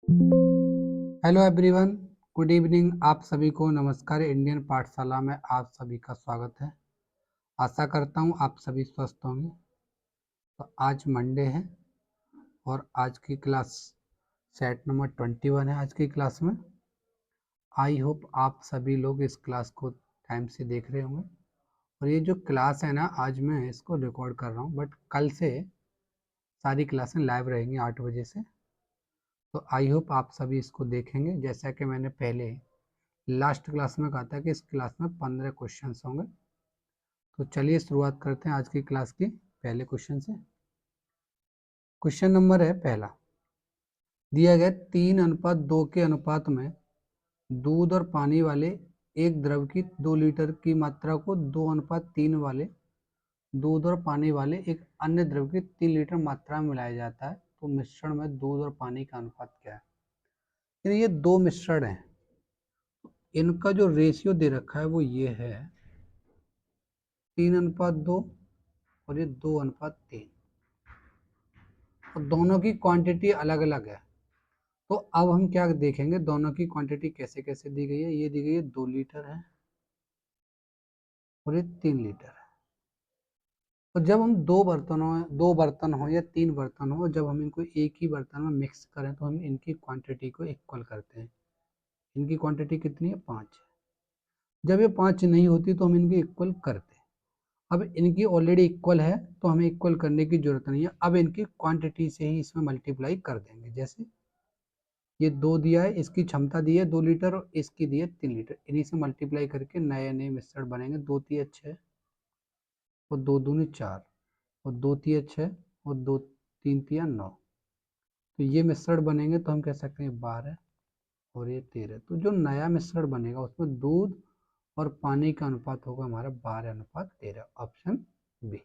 Hello everyone, good evening. आप सभी को नमस्कार। इंडियन पाठशाला में आप सभी का स्वागत है। आशा करता हूँ आप सभी स्वस्थ होंगे। तो आज मंडे है और आज की क्लास सेट नंबर 21 है। आज की क्लास में आई होप आप सभी लोग इस क्लास को टाइम से देख रहे होंगे। और ये जो क्लास है ना, आज मैं इसको रिकॉर्ड कर रहा हूँ, बट कल से सारी क्लासें लाइव रहेंगी 8 बजे से। तो आई होप आप सभी इसको देखेंगे। जैसा कि मैंने पहले लास्ट क्लास में कहा था कि इस क्लास में 15 क्वेश्चन होंगे। तो चलिए शुरुआत करते हैं आज की क्लास की पहले क्वेश्चन से। क्वेश्चन नंबर है पहला। दिया गया 3:2 के अनुपात में दूध और पानी वाले एक द्रव की 2 लीटर की मात्रा को 2:3 वाले दूध और पानी वाले एक अन्य द्रव की 3 लीटर मात्रा में मिलाया जाता है, तो मिश्रण में दूध और पानी का अनुपात क्या है। यानी ये दो मिश्रण हैं, इनका जो रेशियो दे रखा है वो ये है 3:2 और ये 2:3, और दोनों की क्वांटिटी अलग अलग है। तो अब हम क्या देखेंगे, दोनों की क्वांटिटी कैसे कैसे दी गई है। ये दी गई है 2 लीटर है और ये 3 लीटर है। और जब हम दो बर्तन हो या 3 बर्तन हो, जब हम इनको एक ही बर्तन में मिक्स करें तो हम इनकी क्वांटिटी को इक्वल करते हैं। इनकी क्वांटिटी कितनी है, 5 है। जब ये 5 नहीं होती तो हम इनकी इक्वल करते हैं। अब इनकी ऑलरेडी इक्वल है तो हमें इक्वल करने की जरूरत नहीं है। अब इनकी क्वांटिटी से ही इसमें मल्टीप्लाई कर देंगे। जैसे ये 2 दिया है, इसकी क्षमता दी है 2 लीटर और इसकी दी है 3 लीटर। इन्हीं से मल्टीप्लाई करके नए नए मिश्रण बनेंगे। 2 तिया 6 और 2 दूनी 4 और 2 तिया 6 और 2 3 तिया 9। तो ये मिश्रण बनेंगे तो हम कह सकते हैं 12 और ये 13। तो जो नया मिश्रण बनेगा उसमें दूध और पानी का अनुपात होगा हमारा 12:13, ऑप्शन बी।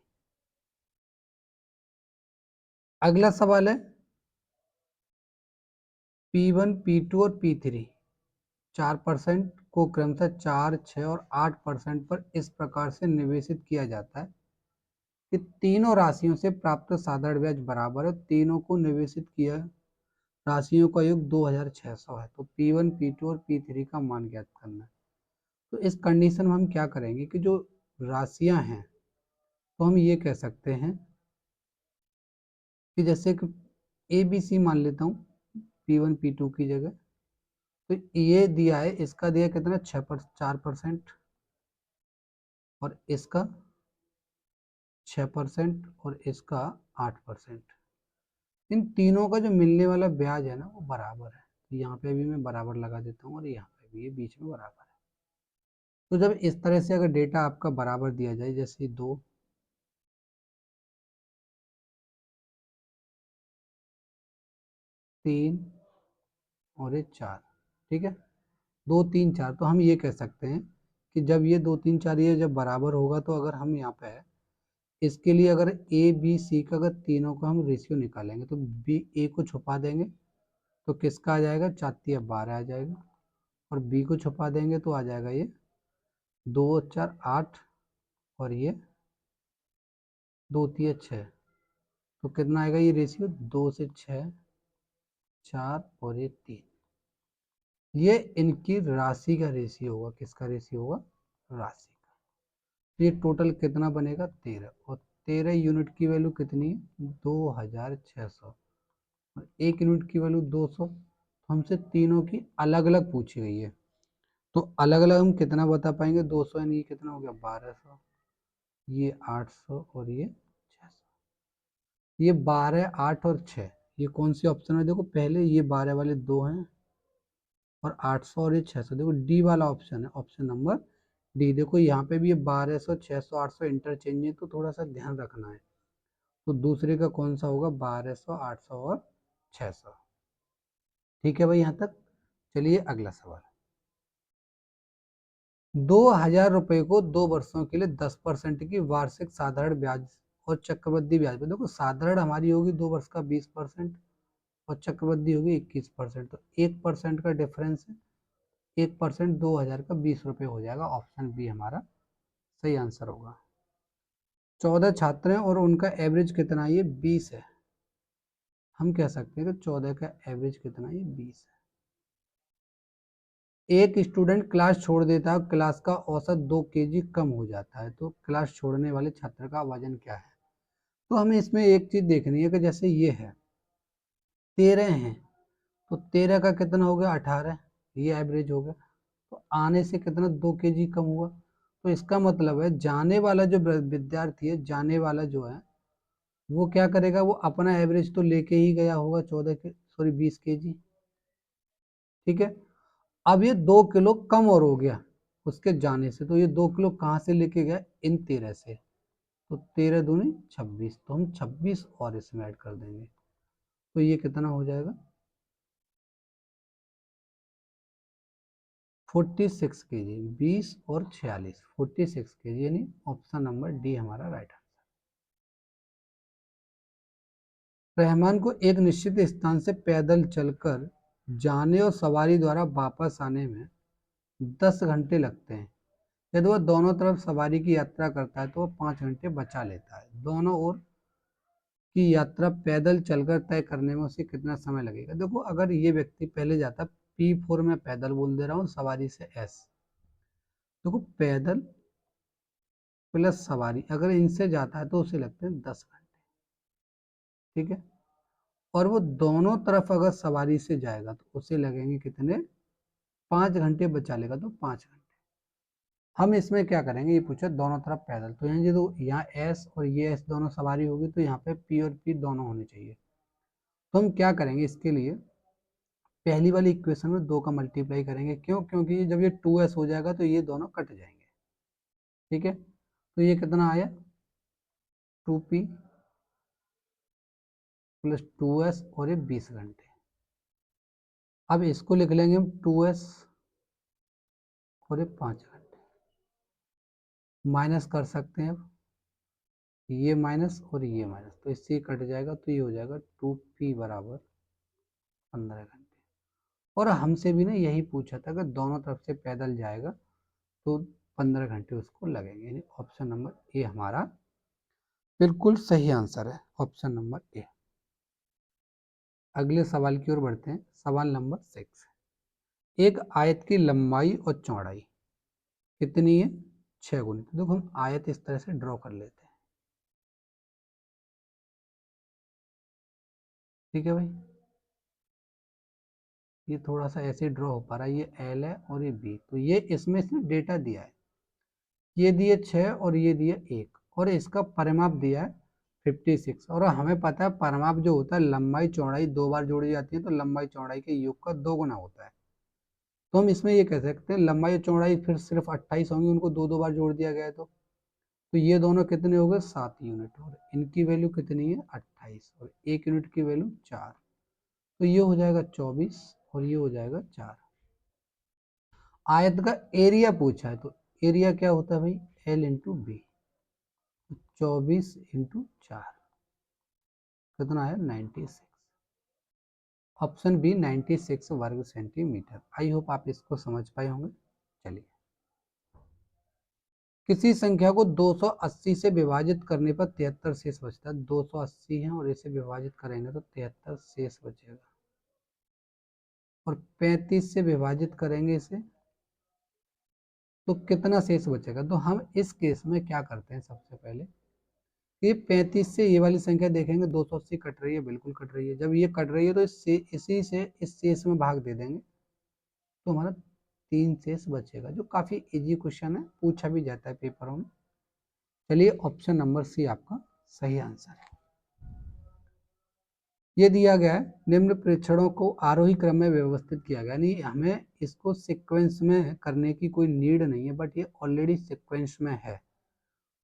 अगला सवाल है P1, P2 और P3 4% को क्रमशः 4, 6 और 8% पर इस प्रकार से निवेशित किया जाता है कि तीनों राशियों से प्राप्त साधारण ब्याज बराबर है। तीनों को निवेशित किया राशियों का योग 2600 है। तो P1, P2 और P3 का मान ज्ञात करना है। तो इस कंडीशन में हम क्या करेंगे कि जो राशियां हैं तो हम ये कह सकते हैं कि जैसे कि ABC मान लेता हूँ P1, P2 की जगह। तो ये दिया है, इसका दिया कितना 4% और इसका 6% और इसका 8%। इन तीनों का जो मिलने वाला ब्याज है ना वो बराबर है। तो यहाँ पे भी मैं बराबर लगा देता हूँ और यहाँ पे भी ये बीच में बराबर है। तो जब इस तरह से अगर डेटा आपका बराबर दिया जाए, जैसे 2, 3 और ये 4, ठीक है, 2, 3, 4, तो हम ये कह सकते हैं कि जब ये 2, 3, 4 ये जब बराबर होगा तो अगर हम यहाँ पे इसके लिए अगर ए बी सी का अगर तीनों का हम रेशियो निकालेंगे तो बी ए को छुपा देंगे तो किसका आ जाएगा, 4×3 = 12 आ जाएगा। और बी को छुपा देंगे तो आ जाएगा ये 2×4 = 8 और ये 2×3 = 6। तो कितना आएगा ये रेशियो, 2 से 6, 4 और ये 3। ये इनकी राशि का रेशियो होगा। किसका रेशियो होगा, राशि का। तो ये टोटल कितना बनेगा, 13। और 13 यूनिट की वैल्यू कितनी है, 2600 और 1 यूनिट की वैल्यू 200। तो हमसे तीनों की अलग अलग पूछी गई है। तो अलग अलग हम कितना बता पाएंगे, 200 यानी ये कितना हो गया 1200, ये 800 और ये 600। ये 12, 8 और 6 ये कौन सी ऑप्शन है, देखो पहले ये 12 वाले 2 हैं और 800 और ये 600, देखो डी वाला ऑप्शन है, ऑप्शन नंबर डी। देखो यहाँ पे भी ये 1200, 600, 800 इंटरचेंज है, तो थोड़ा सा ध्यान रखना है। तो दूसरे का कौन सा होगा, 1200, 800 और 600। ठीक है भाई यहाँ तक। चलिए अगला सवाल। 2000 रुपये को 2 वर्षों के लिए 10% की वार्षिक साधारण ब्याज और चक्रवृद्धि ब्याज पर, देखो साधारण हमारी होगी 2 वर्ष का 20% और चक्रवृद्धि होगी 21%। तो 1% का डिफरेंस है, 1% 2000 का 20 रुपये हो जाएगा। ऑप्शन बी हमारा सही आंसर होगा। 14 छात्र हैं और उनका एवरेज कितना है, ये 20 है। हम कह सकते हैं कि 14 का एवरेज कितना है, ये 20 है। एक स्टूडेंट क्लास छोड़ देता है, क्लास का औसत 2 केजी कम हो जाता है, तो क्लास छोड़ने वाले छात्र का वजन क्या है। तो हमें इसमें एक चीज देखनी है कि जैसे ये है 13 है, तो 13 का कितना हो गया 18, ये एवरेज हो गया। तो आने से कितना 2 केजी कम हुआ, तो इसका मतलब है जाने वाला जो विद्यार्थी है, जाने वाला जो है वो क्या करेगा, वो अपना एवरेज तो लेके ही गया होगा 14 के सॉरी 20 केजी। ठीक है, अब ये 2 किलो कम और हो गया उसके जाने से, तो ये 2 किलो कहाँ से लेके गया, इन 13 से। तो 13 दूनी 26, तो हम 26 और इसमें ऐड कर देंगे, तो ये कितना हो जाएगा 46 केजी। 20 और 46 46 केजी, यानी ऑप्शन नंबर डी हमारा राइट आंसर। रहमान को एक निश्चित स्थान से पैदल चलकर जाने और सवारी द्वारा वापस आने में 10 घंटे लगते हैं। यदि वह दोनों तरफ सवारी की यात्रा करता है तो वह 5 घंटे बचा लेता है। दोनों ओर की यात्रा पैदल चलकर तय करने में उसे कितना समय लगेगा। देखो अगर ये व्यक्ति पहले जाता, P4 में पैदल बोल दे रहा हूँ, सवारी से S। देखो पैदल प्लस सवारी अगर इनसे जाता है तो उसे लगते हैं 10 घंटे। ठीक है, और वो दोनों तरफ अगर सवारी से जाएगा तो उसे लगेंगे कितने, 5 घंटे बचा लेगा, तो 5 घंटे। हम इसमें क्या करेंगे, ये पूछा दोनों तरफ पैदल, तो यहाँ जो यहाँ एस और ये एस दोनों सवारी होगी, तो यहाँ पे पी और पी दोनों होने चाहिए। तो हम क्या करेंगे इसके लिए, पहली वाली इक्वेशन में 2 का मल्टीप्लाई करेंगे। क्यों, क्योंकि जब ये 2s हो जाएगा तो ये दोनों कट जाएंगे। ठीक है, तो ये कितना आया 2p प्लस 2s और ये 20 घंटे। अब इसको लिख लेंगे हम 2s और ये 5 घंटे, माइनस कर सकते हैं अब, ये माइनस और ये माइनस, तो इससे कट जाएगा, तो ये हो जाएगा 2p बराबर 15 घंटे। और हमसे भी ना यही पूछा था कि दोनों तरफ से पैदल जाएगा तो 15 घंटे उसको लगेंगे, यानी ऑप्शन नंबर ए हमारा बिल्कुल सही आंसर है, ऑप्शन नंबर ए। अगले सवाल की ओर बढ़ते हैं। सवाल नंबर 6, एक आयत की लंबाई और चौड़ाई कितनी है, 6 गुनी। तो देखो हम आयत इस तरह से ड्रॉ कर लेते हैं। ठीक है भाई, ये थोड़ा सा ऐसे ड्रॉ हो पा रहा है, ये एल है और ये बी, तो ये इसमें इसने डेटा दिया है, ये दिए 6 और ये दिए 1, और इसका परिमाप दिया है 56। और हमें पता है परिमाप जो होता है लंबाई चौड़ाई 2 बार जोड़ी जाती है, तो लंबाई चौड़ाई के योग का 2 गुना होता है। तो हम इसमें ये कह सकते हैं लंबाई और चौड़ाई फिर सिर्फ 28 होंगी, उनको 2 2 बार जोड़ दिया गया है, तो ये दोनों कितने हो गए 7 यूनिट, और इनकी वैल्यू कितनी है 28, और 1 यूनिट की वैल्यू 4, तो ये हो जाएगा 24 और ये हो जाएगा 4। आयत का एरिया पूछा है, तो एरिया क्या होता है भाई, एल इंटू बी, 24 इंटू 4 कितना है 96। ऑप्शन बी 96 वर्ग सेंटीमीटर। आई होप आप इसको समझ पाए होंगे। चलिए, किसी संख्या को 280 से विभाजित करने पर 73 शेष बचता है। 280 है और इसे विभाजित करेंगे तो 73 शेष बचेगा, और 35 से विभाजित करेंगे इसे तो कितना शेष बचेगा। तो हम इस केस में क्या करते हैं, सबसे पहले ये 35 से ये वाली संख्या देखेंगे, 280 कट रही है, बिल्कुल कट रही है। जब ये कट रही है तो इससे इसी से इस शेष में भाग दे देंगे, तो हमारा 3 शेष बचेगा, जो काफी इजी क्वेश्चन है, पूछा भी जाता है पेपरों में। चलिए, ऑप्शन नंबर सी आपका सही आंसर है। ये दिया गया है, निम्न प्रेक्षणों को आरोही क्रम में व्यवस्थित किया गया, यानी हमें इसको सीक्वेंस में करने की कोई नीड नहीं है, बट ये ऑलरेडी सीक्वेंस में है।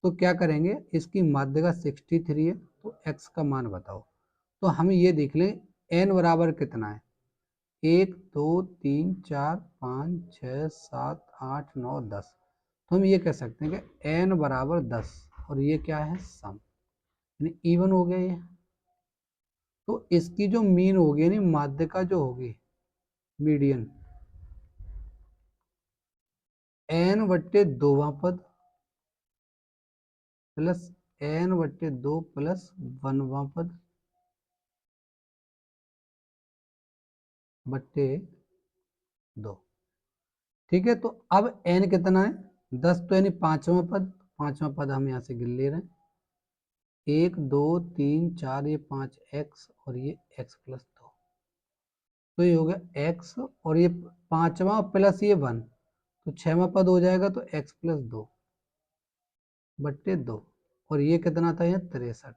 तो क्या करेंगे, इसकी माध्यिका 63 है, तो x का मान बताओ। तो हम ये देख लें n बराबर कितना है, 1 2 3 4 5 6 7 8 9 10। तो हम ये कह सकते हैं कि n बराबर 10, और ये क्या है सम, यानी इवन हो गया ये। तो इसकी जो मीन होगी, यानी माध्यिका जो होगी मीडियन, n/2वां पद प्लस n/2 प्लस 1वां पद बट्टे 2। ठीक है, तो अब n कितना है 10, तो यानी पांचवा पद हम यहाँ से गिन ले रहे हैं। 1 2 3 4 ये 5 x और ये x+2, तो ये हो गया x और ये पांचवा प्लस ये 1, तो 6वां पद हो जाएगा, तो x+2 बट्टे 2, और ये कितना था यहाँ 63,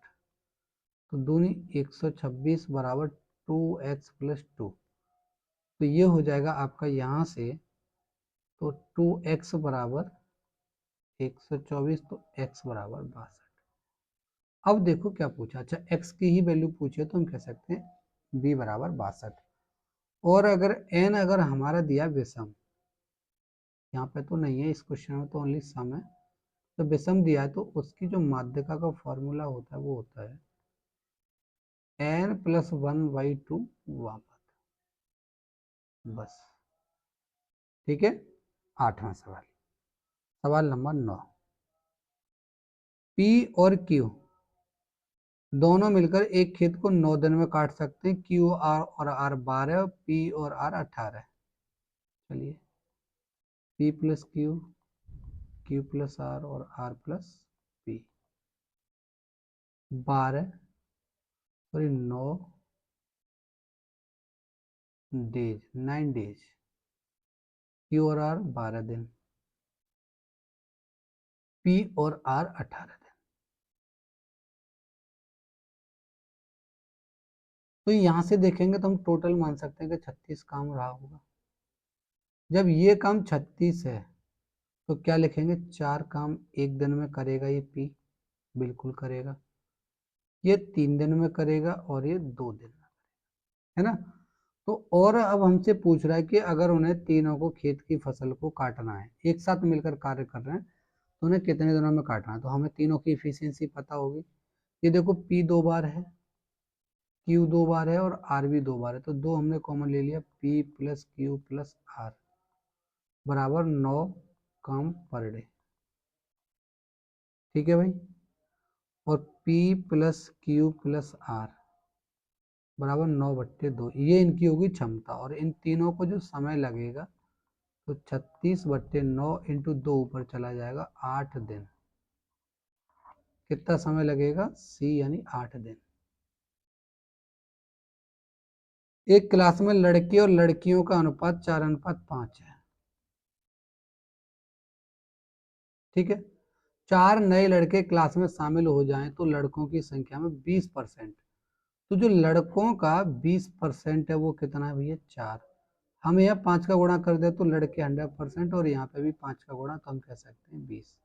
तो दूनी 126 बराबर 2x+2, तो ये हो जाएगा आपका यहाँ से, तो 2x बराबर 124, तो x बराबर 62। अब देखो क्या पूछा, अच्छा x की ही वैल्यू पूछे तो हम कह सकते हैं b बराबर 62। और अगर n अगर हमारा दिया विषम, यहाँ पे तो नहीं है, इस क्वेश्चन में तो ओनली सम है, तो विषम दिया है तो उसकी जो माध्यिका का फॉर्मूला होता है वो होता है n+1/2 वापस, बस। ठीक है, 8वां सवाल, सवाल नंबर 9। P और Q दोनों मिलकर एक खेत को 9 दिन में काट सकते हैं। Q और R 12, P और R 18। चलिए, P+Q, Q+R और R+P 12 सॉरी 9 डेज, Q और R 12 दिन, P और R 18 दिन। तो यहां से देखेंगे तो हम टोटल मान सकते हैं कि 36 काम रहा होगा। जब ये काम 36 है तो क्या लिखेंगे, 4 काम एक दिन में करेगा ये P, बिल्कुल करेगा। ये 3 दिन में करेगा और ये 2 दिन में, है ना। तो और अब हमसे पूछ रहा है कि अगर उन्हें तीनों को खेत की फसल को काटना है, एक साथ मिलकर कार्य कर रहे हैं, तो उन्हें कितने दिनों में काटना है, तो हमें तीनों की इफिशियंसी पता होगी। ये देखो P 2 बार है, Q 2 बार है और R भी 2 बार है, तो 2 हमने कॉमन ले लिया, P+Q+R बराबर 9 काम पर डे। ठीक है भाई, और P+Q+R बराबर 9/2, ये इनकी होगी क्षमता, और इन तीनों को जो समय लगेगा तो 36/9 इंटू 2 ऊपर चला जाएगा 8 दिन। कितना समय लगेगा, C यानी 8 दिन। एक क्लास में लड़के और लड़कियों का अनुपात 4:5 है। ठीक है, 4 नए लड़के क्लास में शामिल हो जाएं तो लड़कों की संख्या में 20%, तो जो लड़कों का 20% है वो कितना है भैया 4। हम यहाँ 5 का गुणा कर दे तो लड़के 100%, और यहाँ पे भी 5 का गुणा, तो हम कह सकते हैं 20।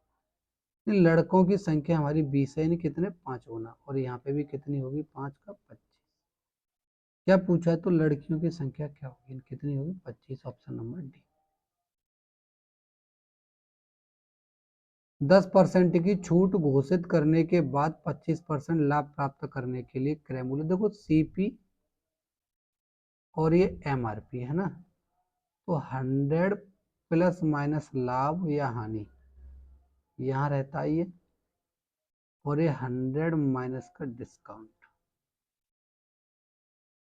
लड़कों की संख्या हमारी 20 है, यानी कितने 5 गुना, और यहाँ पे भी कितनी होगी 5 का 25। क्या पूछा है, तो लड़कियों की संख्या क्या होगी, कितनी होगी 25, ऑप्शन नंबर डी। 10% की छूट घोषित करने के बाद 25% लाभ प्राप्त करने के लिए क्रय मूल्य, देखो सीपी और ये एमआरपी है ना, तो 100 प्लस माइनस लाभ या हानि यहाँ रहता है ये, और ये 100 माइनस का डिस्काउंट।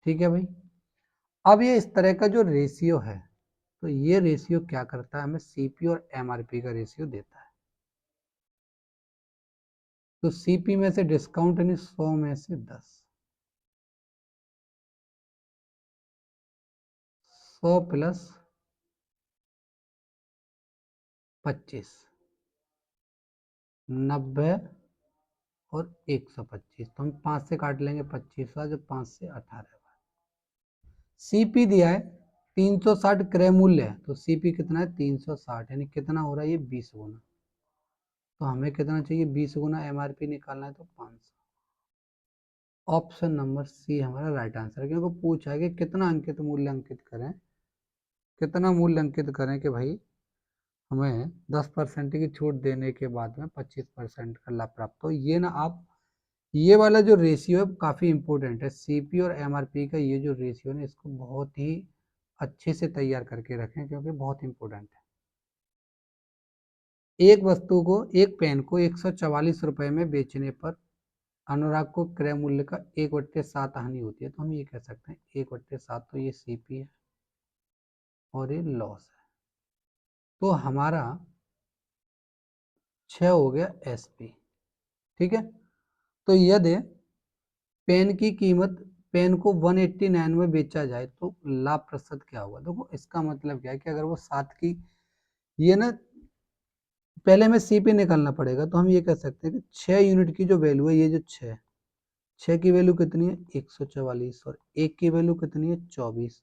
ठीक है भाई, अब ये इस तरह का जो रेशियो है, तो ये रेशियो क्या करता है, हमें सीपी और एमआरपी का रेशियो देता है। तो सीपी में से डिस्काउंट यानी 100 में से 10, 100 प्लस 25, 90 और 125, तो हम 5 से काट लेंगे 25 का, जो 5 से 18। सीपी दिया है 360 क्रय मूल्य है, तो सीपी कितना है 360, यानी कितना हो रहा है ये 20 गुना, तो हमें कितना चाहिए 20 गुना एमआरपी निकालना है, तो 500। ऑप्शन नंबर सी हमारा राइट आंसर है, क्योंकि पूछा है कि कितना अंकित मूल्य अंकित करें, कितना मूल्य अंकित करें कि भाई हमें 10% की छूट देने के बाद में 25% का लाभ प्राप्त हो। ये ना आप, ये वाला जो रेशियो है काफ़ी इंपॉर्टेंट है, सीपी और एमआरपी का ये जो रेशियो है इसको बहुत ही अच्छे से तैयार करके रखें, क्योंकि बहुत इंपॉर्टेंट है। एक वस्तु को, एक पेन को 144 रुपए में बेचने पर अनुराग को क्रय मूल्य का 1/7 हानि होती है, तो हम ये कह सकते हैं 1/7, तो ये सीपी है। और ये लॉस है। तो हमारा 6 हो गया SP। ठीक है, तो यदि पेन की कीमत, पेन को 189 में बेचा जाए तो लाभ प्रतिशत क्या होगा। देखो इसका मतलब क्या है कि अगर वो 7 की, ये ना पहले हमें CP निकालना पड़ेगा, तो हम ये कह सकते हैं कि 6 यूनिट की जो वैल्यू है, ये जो 6 की वैल्यू कितनी है 144, और 1 की वैल्यू कितनी है 24,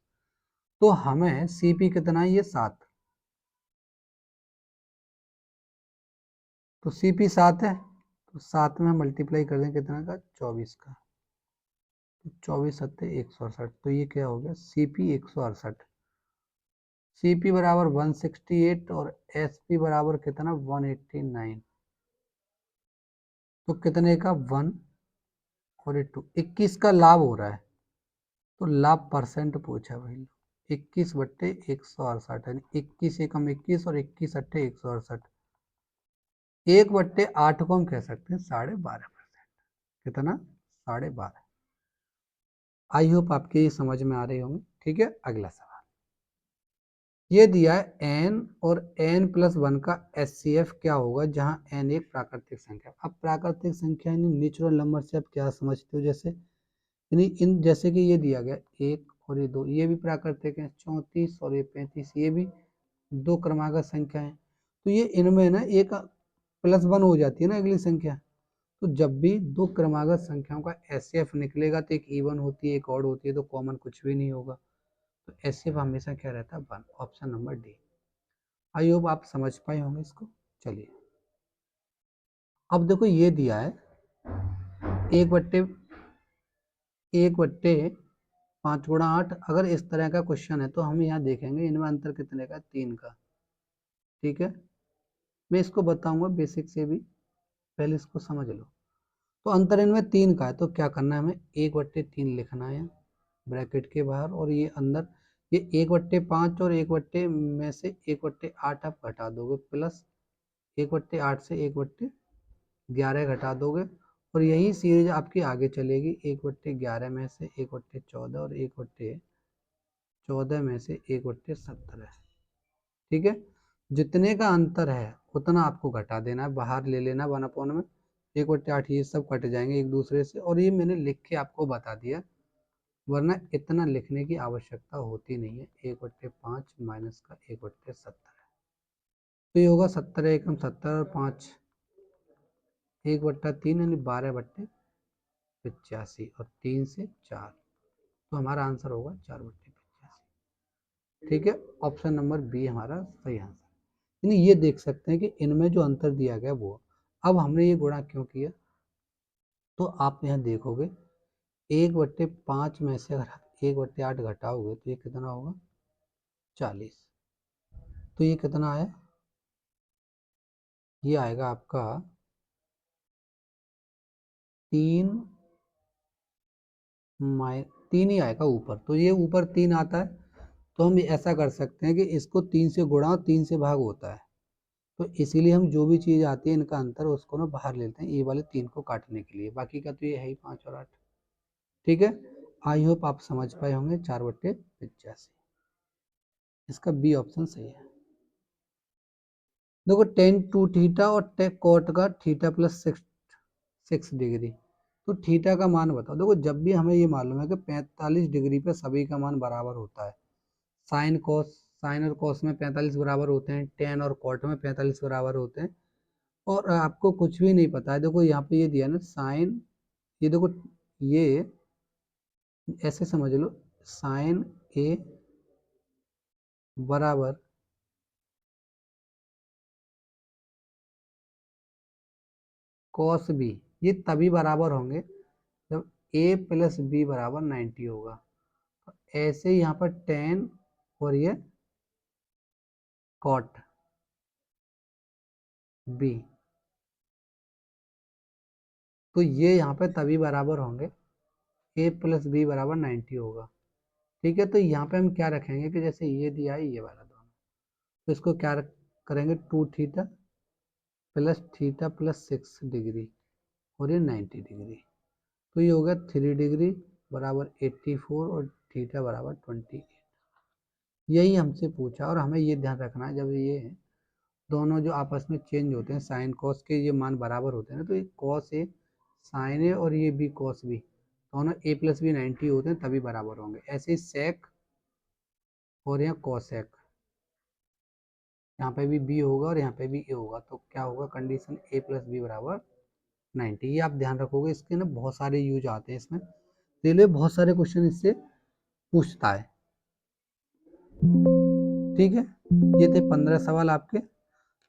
तो हमें CP कितना है, ये 7, तो CP 7 है, तो 7 में मल्टीप्लाई कर दें कितना का 24 का, तो 24 सत्ते 168, तो ये क्या हो गया CP 168, CP बराबर 168 और SP बराबर कितना 189, तो कितने का 1 और 2, 21 का लाभ हो रहा है, तो लाभ परसेंट पूछा भाई, 21/168, यानी 21 एकम 21 और 21 अट्ठे 168, 1/8 को हम कह सकते हैं 12.5%। कितना 12.5। आई होप आपके ये समझ में आ रही होंगे। ठीक है, अगला सवाल ये दिया है n और n+1 का HCF क्या होगा जहां n एक प्राकृतिक संख्या। अब प्राकृतिक संख्या यानी नेचुरल नंबर से आप क्या समझते हो, जैसे यानी इन, जैसे कि ये दिया गया 1 और ये 2, ये भी प्राकृतिक है, 34 और ये 35, ये भी दो क्रमागत संख्या है, तो ये इनमें ना एक +1 हो जाती है ना अगली संख्या। तो जब भी दो क्रमागत संख्याओं का HCF निकलेगा तो एक इवन होती है एक ऑड होती है, तो कॉमन कुछ भी नहीं होगा, तो HCF हमेशा क्या रहता है 1। Option number D. I hope आप समझ पाए होंगे इसको। चलिए अब देखो ये दिया है 1/5 × 8, अगर इस तरह का क्वेश्चन है तो हम यहाँ देखेंगे इनमें अंतर कितने का 3 का। ठीक है, मैं इसको बताऊंगा बेसिक से भी, पहले इसको समझ लो। तो अंतर इनमें 3 का है, तो क्या करना है हमें 1/3 लिखना है ब्रैकेट के बाहर, और ये अंदर ये 1/5 और 1 में से 1/8 आप घटा दोगे, प्लस 1/8 से 1/11 घटा दोगे, और यही सीरीज आपकी आगे चलेगी 1/11 में से 1/14 और 1/14 में से 1/17। ठीक है, जितने का अंतर है उतना आपको घटा देना है, बाहर ले लेना 1 में 1/8, ये सब कट जाएंगे एक दूसरे से, और ये मैंने लिख के आपको बता दिया, वरना इतना लिखने की आवश्यकता होती नहीं है। 1/5 माइनस का 1/17 है, तो ये होगा 70 एकम 70 और 5 1/3 यानी 12/85, और 3 से 4, तो हमारा आंसर होगा 4/85। ठीक है, ऑप्शन नंबर बी हमारा सही आंसर। यानी ये देख सकते हैं कि इनमें जो अंतर दिया गया वो, अब हमने ये गुणा क्यों किया, तो आप यहाँ देखोगे 1/5 में से अगर 1/8 घटाओगे तो ये कितना होगा 40, तो ये कितना आया, ये आएगा आपका 3 3 ही आएगा ऊपर, तो ये ऊपर 3 आता है, तो हम ऐसा कर सकते हैं कि इसको 3 से गुणा और 3 से भाग होता है, तो इसीलिए हम जो भी चीज़ आती है इनका अंतर उसको ना बाहर लेते हैं ये वाले 3 को काटने के लिए, बाकी का तो ये है ही 5 और 8। ठीक है, आई होप आप समझ पाए होंगे 4/85, इसका बी ऑप्शन सही है। देखो टेन टू थीटा और कॉट का थीटा प्लस 6 डिग्री, तो थीटा का मान बताओ। देखो जब भी हमें ये मालूम है कि 45 डिग्री पे सभी का मान बराबर होता है, साइन और कॉस में 45 बराबर होते हैं, टेन और कॉट में 45 बराबर होते हैं, और आपको कुछ भी नहीं पता है, देखो यहाँ पे ये दिया ना साइन, ये देखो ये ऐसे समझ लो साइन ए बराबर कॉस बी, ये तभी बराबर होंगे जब ए प्लस बी बराबर 90 होगा। तो ऐसे यहाँ पर टेन और ये कॉट बी, तो ये यहाँ पे तभी बराबर होंगे ए प्लस बी बराबर 90 होगा। ठीक है, तो यहाँ पे हम क्या रखेंगे कि जैसे ये दिया है ये वाला दोनों, तो इसको क्या करेंगे 2 थीटा प्लस 6 डिग्री और ये 90 डिग्री, तो ये हो गया 3 डिग्री बराबर 84 और थीटा बराबर 28। यही हमसे पूछा, और हमें ये ध्यान रखना है जब ये दोनों जो आपस में चेंज होते हैं, साइन कॉस के ये मान बराबर होते हैं ना, तो ये कॉस ए साइन ए और ये बी कॉस बी, दोनों ए प्लस बी 90 होते हैं तभी बराबर होंगे। ऐसे ही सेक और यहाँ कॉसेक, यहाँ पे भी बी होगा और यहाँ पे भी ए होगा, तो क्या होगा कंडीशन ए प्लस बी बराबर 90। ये आप ध्यान रखोगे, इसके ना बहुत सारे यूज आते हैं इसमें, रेलवे बहुत सारे क्वेश्चन इससे पूछता है। ठीक है, ये थे 15 सवाल आपके।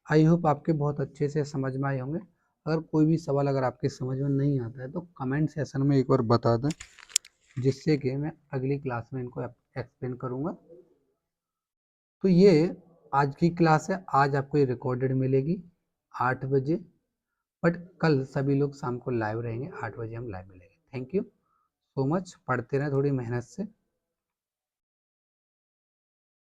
आई होप आपके बहुत अच्छे से समझ में आए होंगे। अगर कोई भी सवाल अगर आपके समझ में नहीं आता है तो कमेंट सेशन में एक बार बता दें, जिससे कि मैं अगली क्लास में इनको एक्सप्लेन करूँगा। तो ये आज की क्लास है, आज आपको ये रिकॉर्डेड मिलेगी 8 बजे, बट कल सभी लोग शाम को लाइव रहेंगे, 8 बजे हम लाइव मिलेंगे। थैंक यू सो मच, पढ़ते रहें थोड़ी मेहनत से।